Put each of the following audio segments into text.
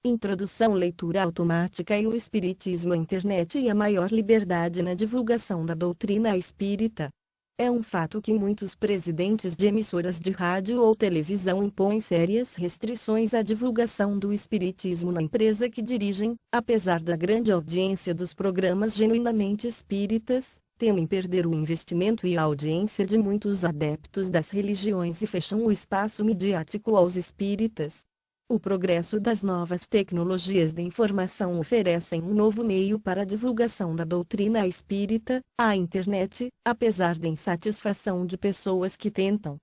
Introdução, leitura automática e o Espiritismo, a internet e a maior liberdade na divulgação da doutrina espírita. É um fato que muitos presidentes de emissoras de rádio ou televisão impõem sérias restrições à divulgação do espiritismo na empresa que dirigem, apesar da grande audiência dos programas genuinamente espíritas, temem perder o investimento e a audiência de muitos adeptos das religiões e fecham o espaço midiático aos espíritas. O progresso das novas tecnologias de informação oferecem um novo meio para a divulgação da doutrina espírita, a internet, apesar da insatisfação de pessoas que tentam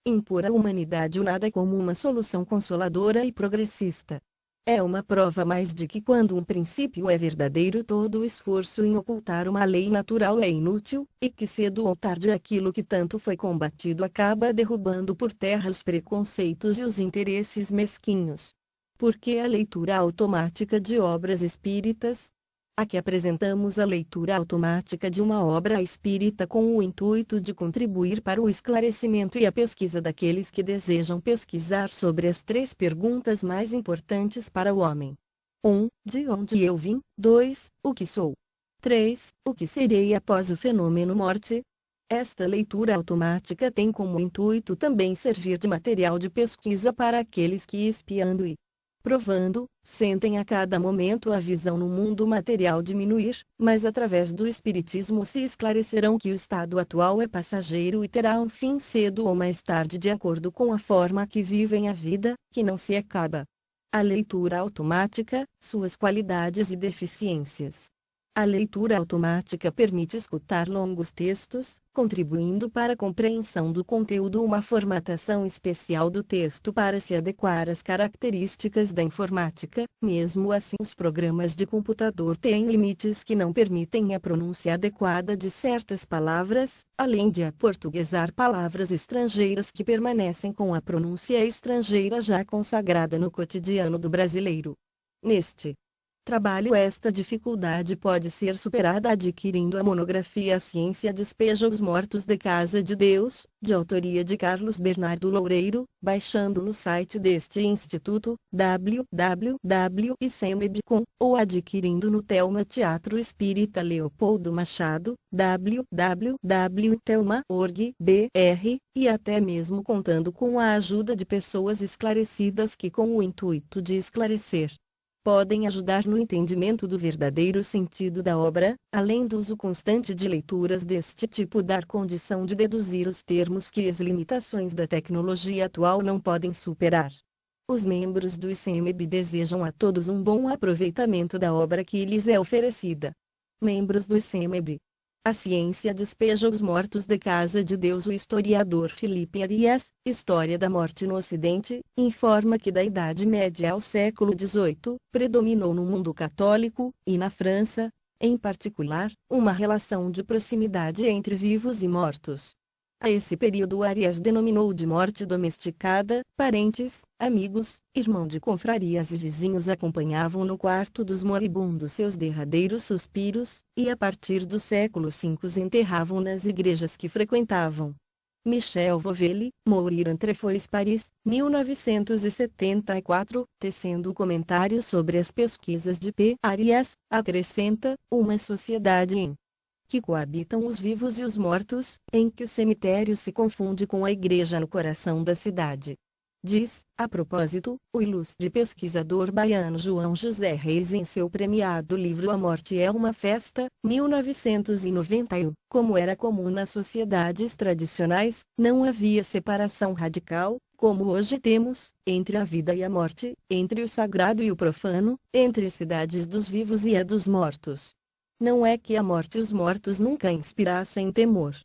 impor à humanidade o nada como uma solução consoladora e progressista. É uma prova mais de que quando um princípio é verdadeiro, todo o esforço em ocultar uma lei natural é inútil, e que cedo ou tarde aquilo que tanto foi combatido acaba derrubando por terra os preconceitos e os interesses mesquinhos. Por que a leitura automática de obras espíritas? Aqui apresentamos a leitura automática de uma obra espírita com o intuito de contribuir para o esclarecimento e a pesquisa daqueles que desejam pesquisar sobre as 3 perguntas mais importantes para o homem. 1. De onde eu vim? 2. O que sou? 3. O que serei após o fenômeno morte? Esta leitura automática tem como intuito também servir de material de pesquisa para aqueles que, espiando e provando, sentem a cada momento a visão no mundo material diminuir, mas através do espiritismo se esclarecerão que o estado atual é passageiro e terá um fim cedo ou mais tarde de acordo com a forma que vivem a vida, que não se acaba. A leitura automática, suas qualidades e deficiências. A leitura automática permite escutar longos textos, contribuindo para a compreensão do conteúdo, uma formatação especial do texto para se adequar às características da informática. Mesmo assim, os programas de computador têm limites que não permitem a pronúncia adequada de certas palavras, além de aportuguesar palavras estrangeiras que permanecem com a pronúncia estrangeira já consagrada no cotidiano do brasileiro. Neste trabalho, esta dificuldade pode ser superada adquirindo a monografia A Ciência Despeja os Mortos de Casa de Deus, de autoria de Carlos Bernardo Loureiro, baixando no site deste instituto, www.icemeb.com, ou adquirindo no Telma Teatro Espírita Leopoldo Machado, www.telma.org.br, e até mesmo contando com a ajuda de pessoas esclarecidas que, com o intuito de esclarecer, podem ajudar no entendimento do verdadeiro sentido da obra, além do uso constante de leituras deste tipo, dar condição de deduzir os termos que as limitações da tecnologia atual não podem superar. Os membros do ICEMEB desejam a todos um bom aproveitamento da obra que lhes é oferecida. Membros do ICEMEB. A Ciência Despeja os Mortos de Casa de Deus. O historiador Felipe Arias, História da Morte no Ocidente, informa que da Idade Média ao século XVIII, predominou no mundo católico, e na França, em particular, uma relação de proximidade entre vivos e mortos. A esse período Arias denominou de morte domesticada. Parentes, amigos, irmãos de confrarias e vizinhos acompanhavam no quarto dos moribundos seus derradeiros suspiros, e a partir do século V os enterravam nas igrejas que frequentavam. Michel Vovelli, Mourir entre Fois Paris, 1974, tecendo comentários sobre as pesquisas de P. Arias, acrescenta: uma sociedade em que coabitam os vivos e os mortos, em que o cemitério se confunde com a igreja no coração da cidade. Diz, a propósito, o ilustre pesquisador baiano João José Reis em seu premiado livro A Morte é uma Festa, 1991. Como era comum nas sociedades tradicionais, não havia separação radical, como hoje temos, entre a vida e a morte, entre o sagrado e o profano, entre as cidades dos vivos e a dos mortos. Não é que a morte e os mortos nunca inspirassem temor.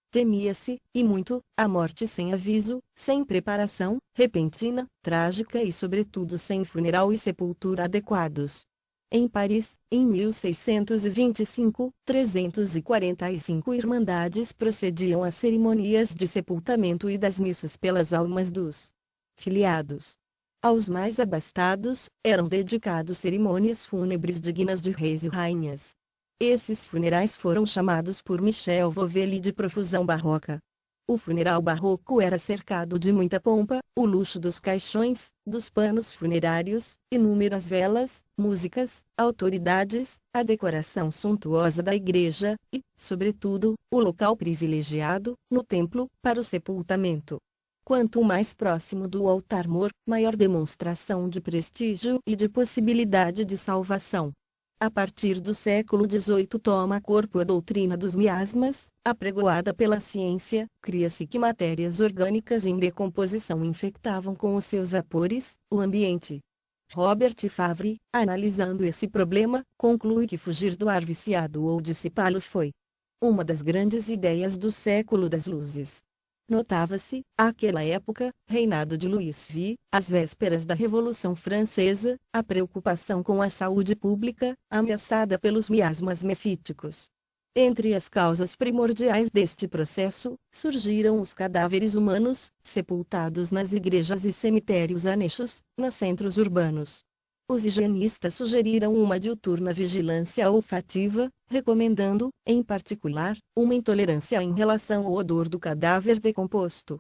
Temia-se, e muito, a morte sem aviso, sem preparação, repentina, trágica e sobretudo sem funeral e sepultura adequados. Em Paris, em 1625, 345 irmandades procediam às cerimônias de sepultamento e das missas pelas almas dos filiados. Aos mais abastados, eram dedicados cerimônias fúnebres dignas de reis e rainhas. Esses funerais foram chamados por Michel Vovelli de profusão barroca. O funeral barroco era cercado de muita pompa, o luxo dos caixões, dos panos funerários, inúmeras velas, músicas, autoridades, a decoração suntuosa da igreja e, sobretudo, o local privilegiado, no templo, para o sepultamento. Quanto mais próximo do altar-mor, maior demonstração de prestígio e de possibilidade de salvação. A partir do século XVIII toma corpo a doutrina dos miasmas, apregoada pela ciência, cria-se que matérias orgânicas em decomposição infectavam com os seus vapores o ambiente. Robert Favre, analisando esse problema, conclui que fugir do ar viciado ou dissipá-lo foi uma das grandes ideias do século das luzes. Notava-se, àquela época, reinado de Louis V, às vésperas da Revolução Francesa, a preocupação com a saúde pública, ameaçada pelos miasmas mefíticos. Entre as causas primordiais deste processo, surgiram os cadáveres humanos, sepultados nas igrejas e cemitérios anexos, nos centros urbanos. Os higienistas sugeriram uma diuturna vigilância olfativa, recomendando, em particular, uma intolerância em relação ao odor do cadáver decomposto.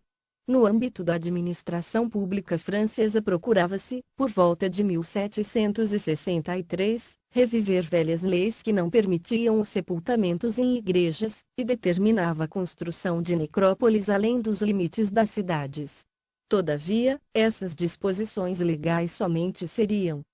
No âmbito da administração pública francesa procurava-se, por volta de 1763, reviver velhas leis que não permitiam os sepultamentos em igrejas, e determinava a construção de necrópolis além dos limites das cidades. Todavia, essas disposições legais somente seriam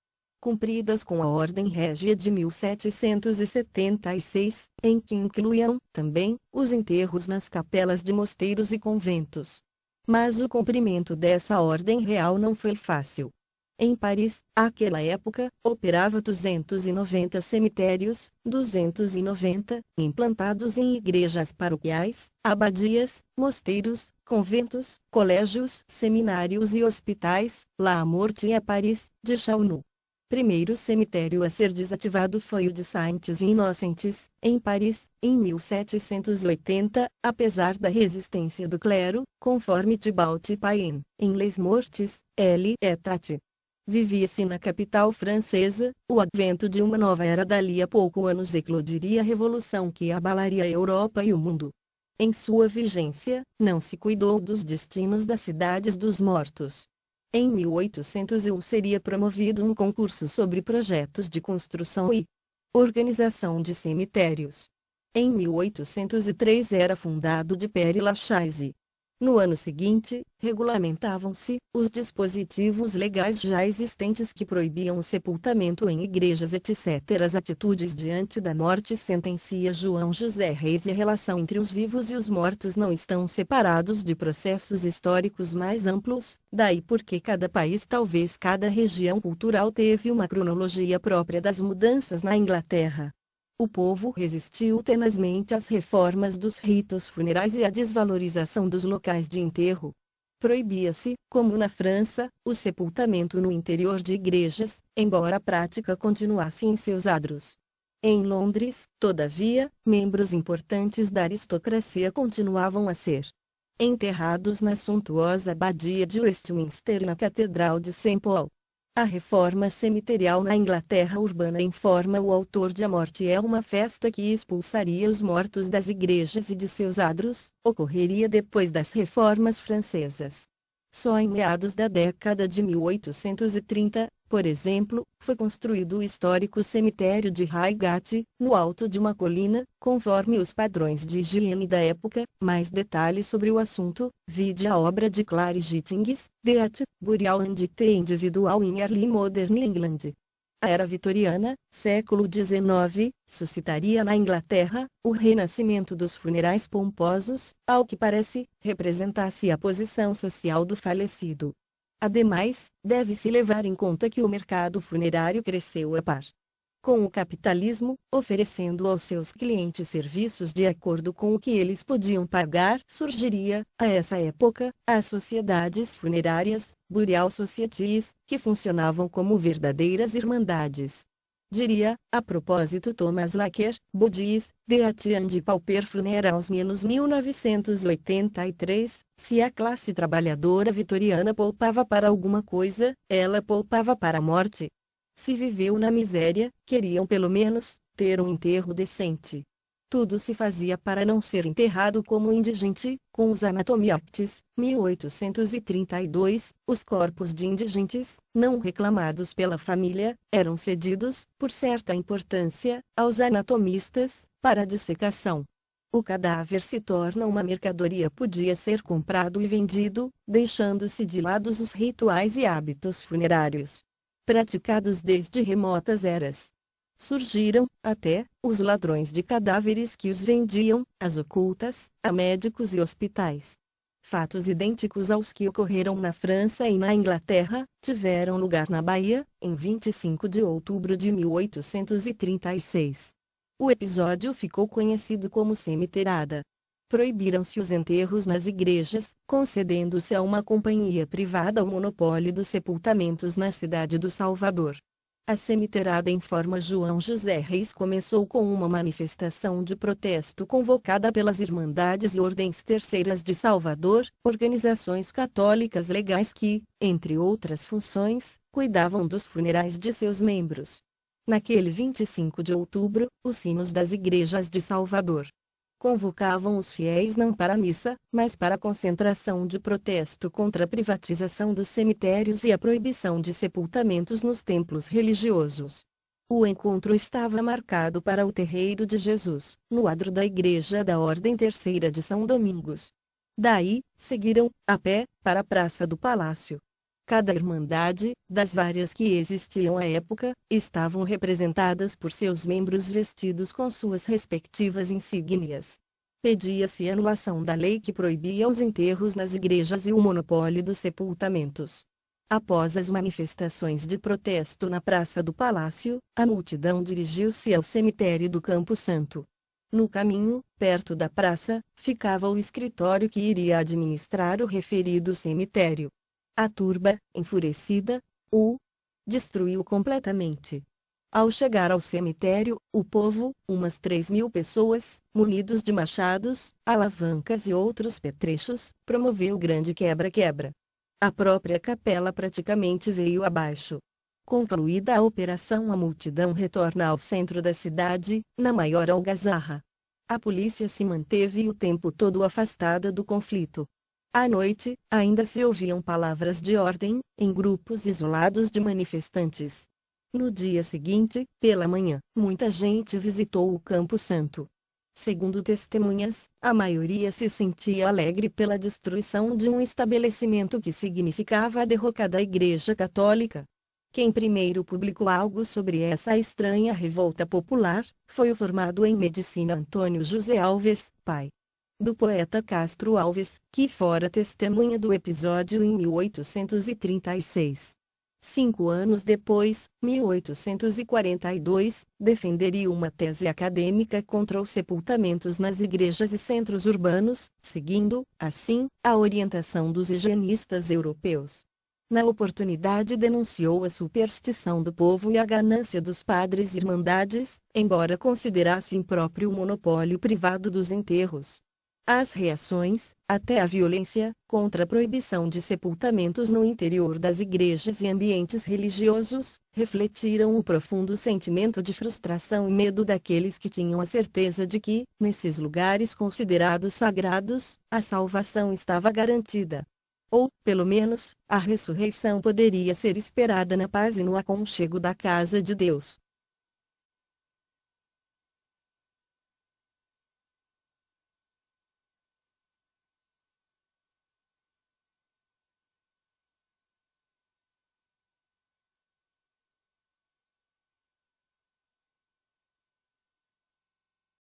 cumpridas com a Ordem Régia de 1776, em que incluíam, também, os enterros nas capelas de mosteiros e conventos. Mas o cumprimento dessa ordem real não foi fácil. Em Paris, àquela época, operava 290 cemitérios, 290, implantados em igrejas paroquiais, abadias, mosteiros, conventos, colégios, seminários e hospitais. La Morte à Paris, de Chaunu. Primeiro cemitério a ser desativado foi o de Saints-Innocents, em Paris, em 1780, apesar da resistência do clero, conforme Thibaut Payen, em Les Mortes, L. Etrat. Vivia-se na capital francesa, o advento de uma nova era. Dali a poucos anos eclodiria a revolução que abalaria a Europa e o mundo. Em sua vigência, não se cuidou dos destinos das cidades dos mortos. Em 1801 seria promovido um concurso sobre projetos de construção e organização de cemitérios. Em 1803 era fundado de Père Lachaise. No ano seguinte, regulamentavam-se os dispositivos legais já existentes que proibiam o sepultamento em igrejas etc. As atitudes diante da morte, sentencia João José Reis, e a relação entre os vivos e os mortos não estão separados de processos históricos mais amplos, daí porque cada país, talvez cada região cultural, teve uma cronologia própria das mudanças. Na Inglaterra, o povo resistiu tenazmente às reformas dos ritos funerais e à desvalorização dos locais de enterro. Proibia-se, como na França, o sepultamento no interior de igrejas, embora a prática continuasse em seus adros. Em Londres, todavia, membros importantes da aristocracia continuavam a ser enterrados na suntuosa abadia de Westminster e na Catedral de St. Paul. A reforma cemiterial na Inglaterra urbana, informa o autor de A Morte é uma festa que expulsaria os mortos das igrejas e de seus adros, ocorreria depois das reformas francesas. Só em meados da década de 1830, por exemplo, foi construído o histórico cemitério de Highgate, no alto de uma colina, conforme os padrões de higiene da época. Mais detalhes sobre o assunto, vide a obra de Clary Gittings, Death, Burial and the Individual in Early Modern England. A era vitoriana, século XIX, suscitaria na Inglaterra o renascimento dos funerais pomposos, ao que parece, representasse a posição social do falecido. Ademais, deve-se levar em conta que o mercado funerário cresceu a par com o capitalismo, oferecendo aos seus clientes serviços de acordo com o que eles podiam pagar. Surgiria, a essa época, as sociedades funerárias, burial societies, que funcionavam como verdadeiras irmandades. Diria, a propósito, Thomas Laqueur, Bodies, Death and Pauper Funerals -1983, se a classe trabalhadora vitoriana poupava para alguma coisa, ela poupava para a morte. Se viveu na miséria, queriam pelo menos ter um enterro decente. Tudo se fazia para não ser enterrado como indigente, com os Anatomy Acts, 1832, os corpos de indigentes, não reclamados pela família, eram cedidos, por certa importância, aos anatomistas, para dissecação. O cadáver se torna uma mercadoria, podia ser comprado e vendido, deixando-se de lado os rituais e hábitos funerários praticados desde remotas eras. Surgiram, até, os ladrões de cadáveres que os vendiam, às ocultas, a médicos e hospitais. Fatos idênticos aos que ocorreram na França e na Inglaterra, tiveram lugar na Bahia, em 25 de outubro de 1836. O episódio ficou conhecido como cemiteirada. Proibiram-se os enterros nas igrejas, concedendo-se a uma companhia privada o monopólio dos sepultamentos na cidade do Salvador. A cemiteirada em forma João José Reis começou com uma manifestação de protesto convocada pelas Irmandades e Ordens Terceiras de Salvador, organizações católicas legais que, entre outras funções, cuidavam dos funerais de seus membros. Naquele 25 de outubro, os sinos das igrejas de Salvador convocavam os fiéis não para a missa, mas para a concentração de protesto contra a privatização dos cemitérios e a proibição de sepultamentos nos templos religiosos. O encontro estava marcado para o Terreiro de Jesus, no adro da Igreja da Ordem Terceira de São Domingos. Daí, seguiram, a pé, para a Praça do Palácio. Cada irmandade, das várias que existiam à época, estavam representadas por seus membros vestidos com suas respectivas insígnias. Pedia-se a anulação da lei que proibia os enterros nas igrejas e o monopólio dos sepultamentos. Após as manifestações de protesto na Praça do Palácio, a multidão dirigiu-se ao cemitério do Campo Santo. No caminho, perto da praça, ficava o escritório que iria administrar o referido cemitério. A turba, enfurecida, o destruiu completamente. Ao chegar ao cemitério, o povo, umas 3.000 pessoas, munidos de machados, alavancas e outros petrechos, promoveu grande quebra-quebra. A própria capela praticamente veio abaixo. Concluída a operação, a multidão retorna ao centro da cidade, na maior algazarra. A polícia se manteve o tempo todo afastada do conflito. À noite, ainda se ouviam palavras de ordem, em grupos isolados de manifestantes. No dia seguinte, pela manhã, muita gente visitou o Campo Santo. Segundo testemunhas, a maioria se sentia alegre pela destruição de um estabelecimento que significava a derrocada da Igreja Católica. Quem primeiro publicou algo sobre essa estranha revolta popular, foi o formado em medicina Antônio José Alves, pai do poeta Castro Alves, que fora testemunha do episódio em 1836. 5 anos depois, 1842, defenderia uma tese acadêmica contra os sepultamentos nas igrejas e centros urbanos, seguindo, assim, a orientação dos higienistas europeus. Na oportunidade denunciou a superstição do povo e a ganância dos padres e irmandades, embora considerasse impróprio o monopólio privado dos enterros. As reações, até a violência, contra a proibição de sepultamentos no interior das igrejas e ambientes religiosos, refletiram o profundo sentimento de frustração e medo daqueles que tinham a certeza de que, nesses lugares considerados sagrados, a salvação estava garantida. Ou, pelo menos, a ressurreição poderia ser esperada na paz e no aconchego da casa de Deus.